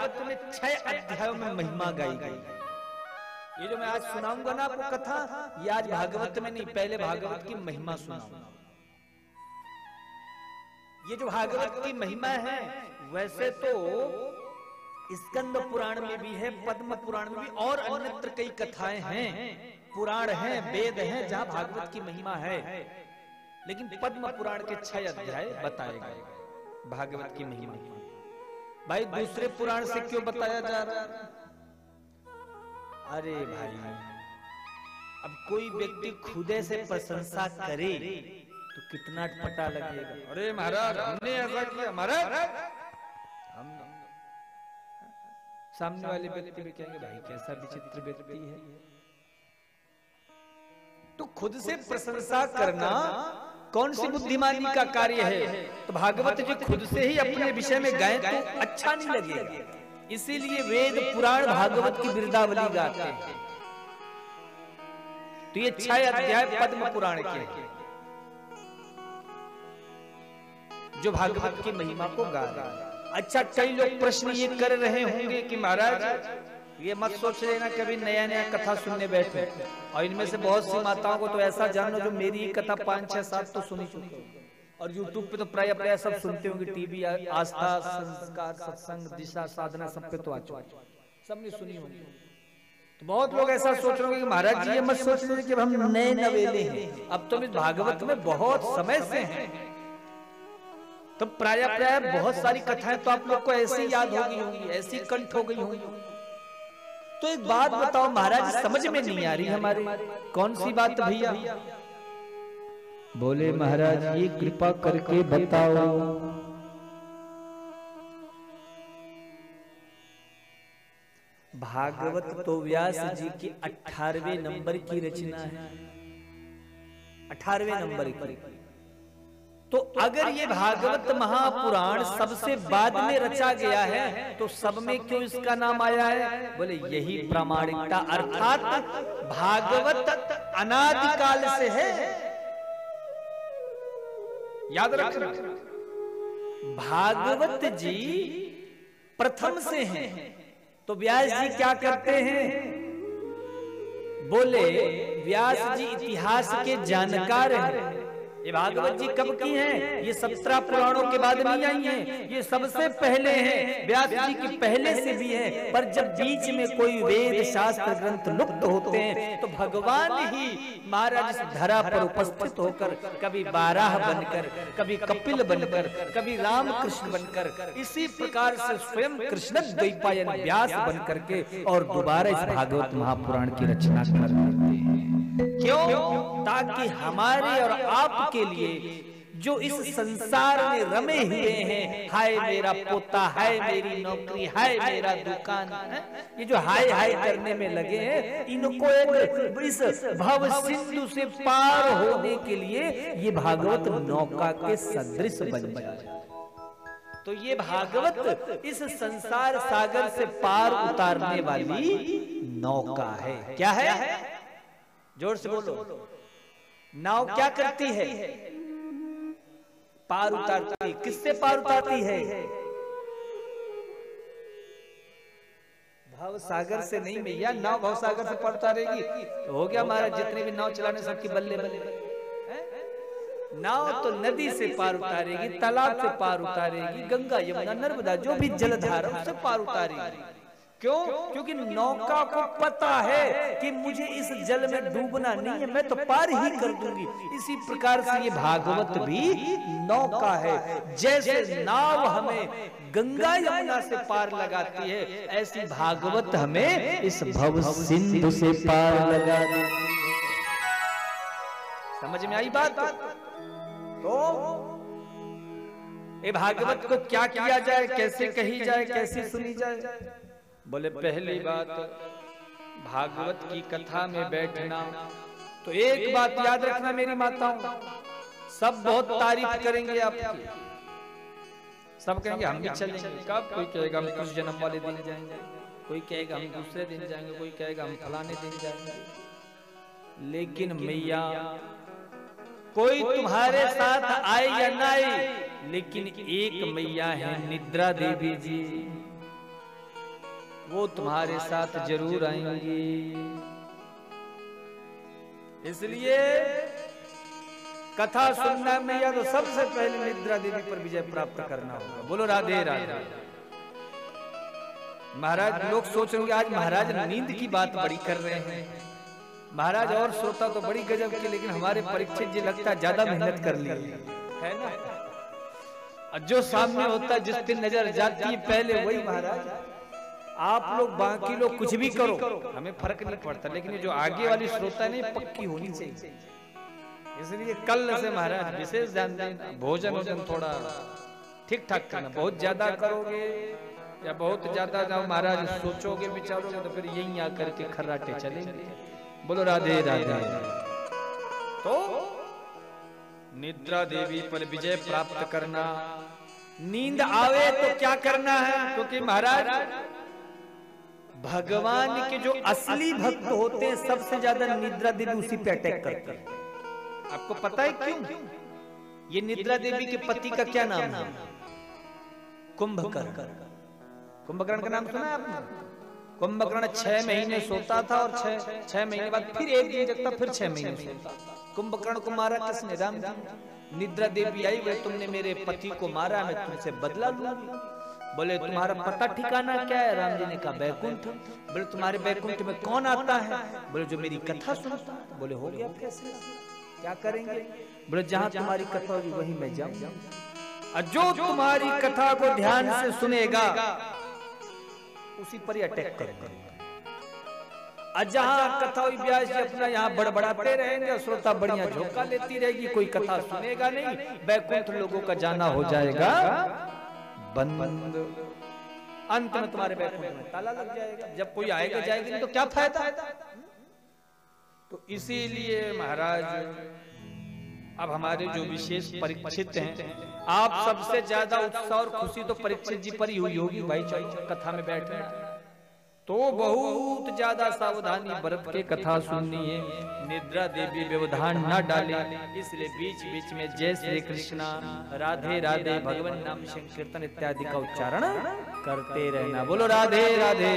भागवत में 6 अध्यायों में महिमा गाई गई। ये जो मैं आज सुनाऊंगा ना आपको कथा, ये आज भागवत में नहीं, पहले भागवत की महिमा सुनाऊंगा। ये जो भागवत की महिमा है वैसे तो स्कंद पुराण में भी है, पद्म पुराण में भी, और अन्यत्र कई कथाएं हैं, पुराण हैं, वेद हैं जहां भागवत की महिमा है, लेकिन पद्म पुराण के 6 अध्याय बताए गए भागवत की महिमा। भाई दूसरे पुराण से क्यों बताया जा रहा है? अरे भाई, अब कोई व्यक्ति खुदे से प्रशंसा करे तो कितना अटपटा लगेगा। अरे महाराज हमने ऐसा किया, महाराज हम सामने वाले व्यक्ति भी कहेंगे भाई कैसा विचित्र व्यक्ति है। तो खुद से प्रशंसा करना कौन सी बुद्धिमानी का कार्य है? तो भागवत जी खुद से ही अपने विषय में गाएं तो अच्छा नहीं लगेगा, इसीलिए वेद पुराण भागवत की बिरदावली गाते हैं। तो ये 6 अध्याय पद्म पुराण के जो भागवत की महिमा को गा रहे हैं। अच्छा, कई लोग प्रश्न ये कर रहे होंगे कि महाराज ये मत सोच लेना कभी नया नया कथा सुनने बैठे, और इनमें से बहुत सी माताओं को तो ऐसा जानो जो मेरी ही कथा 5, 6, 7 तो सुनी चुकी, और यूट्यूब पे तो प्राय सब सुनते होंगे, टीवी, आस्था, संस्कार, सत्संग, दिशा, साधना, सब पे तो आ चुकी, सबने सुनी होगी। तो बहुत लोग ऐसा सोच रहे होंगे कि महाराज जी ये मत सोच लें कि हम नए नवेले हैं, अब तो इस भागवत में बहुत समय से हैं, तो प्राय बहुत सारी कथाएं तो आप लोग को ऐसी याद हो गई होंगी, ऐसी कंठ हो गई होंगी। तो एक बात बताओ महाराज, समझ में नहीं आ रही हमारी, कौन सी बात भैया? बोले महाराज ये कृपा करके बताओ। भागवत तो व्यास जी की 18वें नंबर की रचना है, 18वें नंबर की। तो अगर ये भागवत महापुराण सबसे बाद में रचा गया है तो सब में क्यों इसका नाम आया है? बोले यही प्रामाणिकता, अर्थात भागवत अनादिकाल से है। याद रखना, भागवत जी प्रथम से हैं। तो व्यास जी क्या करते हैं? बोले व्यास जी इतिहास के जानकार हैं। ये भागवत जी कब की हैं? ये 17 पुराणों के बाद नहीं आई हैं, ये सबसे पहले हैं, व्यास जी की पहले से भी है। पर जब बीच में कोई वेद शास्त्र ग्रंथ लुप्त होते हैं तो भगवान ही महाराज इस धरा पर उपस्थित होकर कभी बाराह बनकर, कभी कपिल बनकर, कभी रामकृष्ण बनकर, इसी प्रकार से स्वयं कृष्ण द्वैपायन व्यास बन करके और दोबारा इस भागवत महापुराण की रचना कर देते हैं। क्यों? ताकि हमारे और आपके लिए जो इस संसार में रमे हुए हैं, हाय मेरा पोता, हाय मेरी नौकरी, हाय मेरा दुकान, ये जो हाय हाय करने में लगे हैं, इनको एक इस भव सिंधु से पार होने के लिए ये भागवत नौका के सदृश बन जाए। तो ये भागवत इस संसार सागर से पार उतारने वाली नौका है। क्या है? जोर से बोलो। नाव क्या करती है? पार उतारती है। किससे पार उतारती है? भव सागर से नहीं भैया, नाव भव सागर से पार उतारेगी तो हो गया हमारा, जितने भी नाव चलाने सबकी बल्ले बल्ले। नाव तो नदी से पार उतारेगी, तालाब से पार उतारेगी, गंगा यमुना नर्मदा जो भी जलधारा उससे पार उतारेगी। क्यों? क्योंकि नौका को पता है कि मुझे इस जल में डूबना नहीं है, मैं तो पार ही कर दूंगी। इसी प्रकार से ये भागवत भी नौका है। जैसे नाव हमें गंगा यमुना से पार लगाती है, ऐसी भागवत हमें इस भव सिंधु से पार लगा देती है। समझ में आई बात? तो ये भागवत को क्या किया जाए, कैसे कही जाए, कैसे सुनी जाए? बोले पहली बात, भागवत की कथा में बैठना तो एक बात याद रखना मेरी माताओं, सब बहुत तारीफ करेंगे आपकी, सब कहेंगे हम भी चलेंगे। कब? कोई कहेगा हम कुछ जन्म वाले दिन जाएंगे, कोई कहेगा हम दूसरे दिन जाएंगे, कोई कहेगा हम फलाने दिन जाएंगे। लेकिन मैया कोई तुम्हारे साथ आए या ना आए, लेकिन एक मैया है निद्रा देवी जी, वो तुम्हारे साथ जरूर आएंगी। इसलिए कथा सुनना में या तो सबसे पहले निद्रा देवी पर विजय प्राप्त करना होगा। बोलो राधे राधे। महाराज लोग सोच रहे होंगे आज महाराज नींद की बात बड़ी कर रहे हैं। महाराज और सोता तो बड़ी गजब की, लेकिन हमारे परीक्षित जी लगता है ज्यादा मेहनत कर ली है ना। जो सामने होता है जिस दिन नजर जाती है पहले वही महाराज। आप लोग बाकी लोग कुछ भी करो हमें फर्क नहीं पड़ता, लेकिन ये जो आगे वाली श्रोता है ना पक्की होनी चाहिए। इसलिए कल से महाराज विशेष ध्यान देना, भोजन वोजन थोड़ा ठीक ठाक करना। बहुत ज्यादा करोगे या बहुत ज्यादा जाओ महाराज सोचोगे विचारोगे तो फिर यही आकर के खर्राटे चलेंगे। बोलो राधे राधे। तो निद्रा देवी पर विजय प्राप्त करना। नींद आवे तो क्या करना है, क्योंकि महाराज भगवान के जो असली भक्त होते हैं सबसे ज्यादा निद्रा देवी उसी पे अटैक करते हैं। आपको पता है क्यों? ये निद्रा देवी के पति का क्या नाम है? कुंभकर्ण। कुंभकर्ण का नाम सुना है आपने? कुंभकर्ण 6 महीने सोता था और 6 महीने बाद फिर एक दिन जगता, फिर 6 महीने सोता। कुंभकर्ण को मारा किसने? राम जी। निद्रा देवी आई, बोले तुमने मेरे पति को मारा, मैं तुमसे बदला लूंगी। बोले तुम्हारा पता ठिकाना क्या है? राम जी ने कहा बैकुंठ। बोले तुम्हारे बैकुंठ में कौन आता है? बोले जो मेरी कथा सुनता। बोले हो गया फैसला, क्या करेंगे? बोले जहां तुम्हारी कथा होगी वहीं मैं जाऊंगा, जो तुम्हारी कथा को ध्यान से सुनेगा उसी पर ही अटैक करेंगे। जहां कथा हुई व्यास जी अपना यहाँ बड़बड़ाते रहेंगे, श्रोता बढ़िया झोंका लेती रहेगी, कोई कथा सुनेगा नहीं, बैकुंठ लोगों का जाना हो जाएगा बंद। अंत में तुम्हारे बैकुंठ में ताला लग जाएगा। जब कोई आएगा जाएगा नहीं तो क्या फायदा। तो इसीलिए महाराज अब हमारे जो विशेष परीक्षित हैं, आप सबसे ज्यादा उत्साह और खुशी तो परीक्षित जी पर ही हुई होगी भाई। कथा में बैठे तो बहुत ज्यादा सावधानी बरत के कथा सुननी है। निद्रा देवी व्यवधान न डाले, इसलिए बीच बीच में जय श्री कृष्णा, राधे राधे, भगवान नाम संकीर्तन इत्यादि का उच्चारण करते रहना। बोलो राधे राधे।